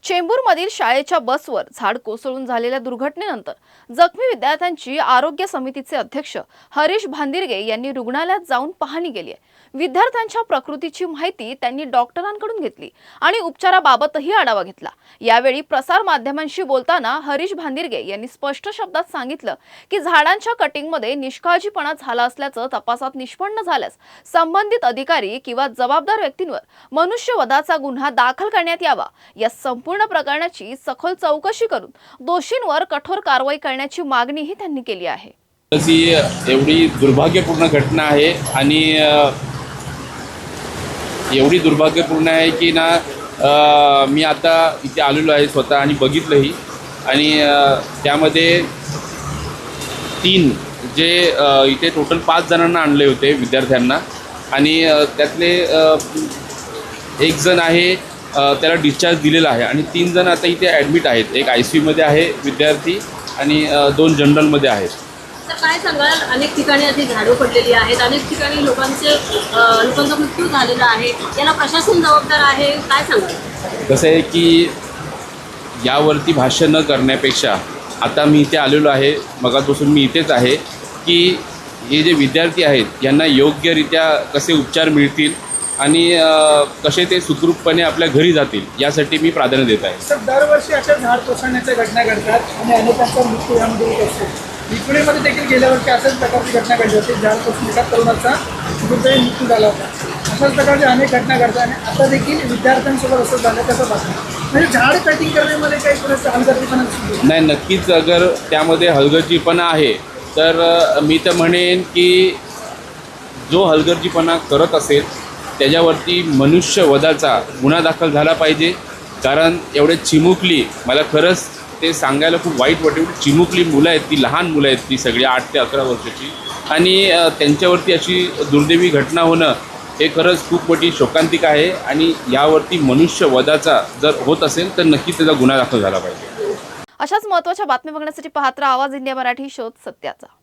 चेंबूरमधील शाळेच्या बसवर झाड कोसळून झालेल्या दुर्घटनेनंतर जखमी विद्यार्थ्यांची आरोग्य समितीचे अध्यक्ष हरीश भांदिरगे यांनी रुग्णालयात जाऊन पाहणी केली आहे। विद्यार्थ्यांच्या प्रकृतीची माहिती त्यांनी डॉक्टरांकडून घेतली आणि उपचाराबाबतही आढावा घेतला। यावेळी प्रसार माध्यमांशी बोलताना हरीश भांदिरगे यांनी स्पष्ट शब्दात सांगितलं की झाडांच्या कटिंगमध्ये निष्काळजीपणा झाला असल्याचं तपासात निष्पन्न झाल्यास संबंधित अधिकारी किंवा जबाबदार व्यक्तींवर मनुष्यवधाचा गुन्हा दाखल करण्यात यावा। या संपूर्ण प्रकरणाची सखोल चौकशी करून दोषींवर कठोर कारवाई करण्याची मागणीही त्यांनी केली आहे। ही एवढी दुर्भाग्यपूर्ण घटना आहे आणि एवढी दुर्भाग्यपूर्ण आहे की मी आता इथे आलेलो आहे स्वतः आणि बघितलंही आणि त्यामध्ये 3 जे इथे टोटल 5 जणांना आणले होते विद्यार्थ्यांना आणि त्यातले एक जण आहे त्याला डिस्चार्ज दिलेला आहे आणि 3 जण आता इथे ॲडमिट आहेत। एक ICU मध्ये आहे विद्यार्थी आणि 2 जनरलमध्ये आहेत। तर काय सांगाल, अनेक ठिकाणी अशी झाडं पडलेली आहेत, अनेक ठिकाणी लोकांचा मृत्यू झालेला आहे, याला प्रशासन जबाबदार आहे, काय सांगाल? कसं आहे की यावरती भाष्य न करण्यापेक्षा आता मी इथे आलेलो आहे, मगापासून मी इथेच आहे की हे जे विद्यार्थी आहेत यांना योग्यरित्या कसे उपचार मिळतील आणि कसे ते सुखरूपपणे आपल्या घरी जातील यासाठी मी प्राधान्य देत आहे। सर, दरवर्षी अशा झाड कोसळण्याच्या घटना घडतात आणि अनेकांचा मृत्यू यामध्ये होत असतो। इकडेमध्ये देखील गेल्या वर्षी अशाच प्रकारची घटना घडली होती। झाड कोसळून एका तरुणाचा दुर्दैवी मृत्यू झाला होता। अशाच प्रकारच्या अनेक घटना घडतात आणि आता देखील विद्यार्थ्यांसोबत असं झालं कसं पाहतो? म्हणजे झाड कटिंग करण्यामध्ये काही थोडंसं हलगर्जीपणा नाही, नक्कीच अगर त्यामध्ये हलगर्जीपणा आहे तर मी तर म्हणेन की जो हलगर्जीपणा करत असेल त्याच्यावरती मनुष्यवधाचा गुन्हा दाखल झाला पाहिजे। कारण एवढे चिमुकली, मला खरंच ते सांगायला खूप वाईट वाटेल, चिमुकली मुलं आहेत, ती लहान मुलं आहेत, ती सगळी 8 ते 11 वर्षाची आणि त्यांच्यावरती अशी दुर्दैवी घटना होणं हे खरंच खूप मोठी शोकांतिका आहे आणि यावरती मनुष्यवधाचा जर होत असेल तर नक्की त्याचा गुन्हा दाखल झाला पाहिजे। अशाच महत्त्वाच्या बातम्या बघण्यासाठी पाहत राहा आवाज इंडिया मराठी, शोध सत्याचा।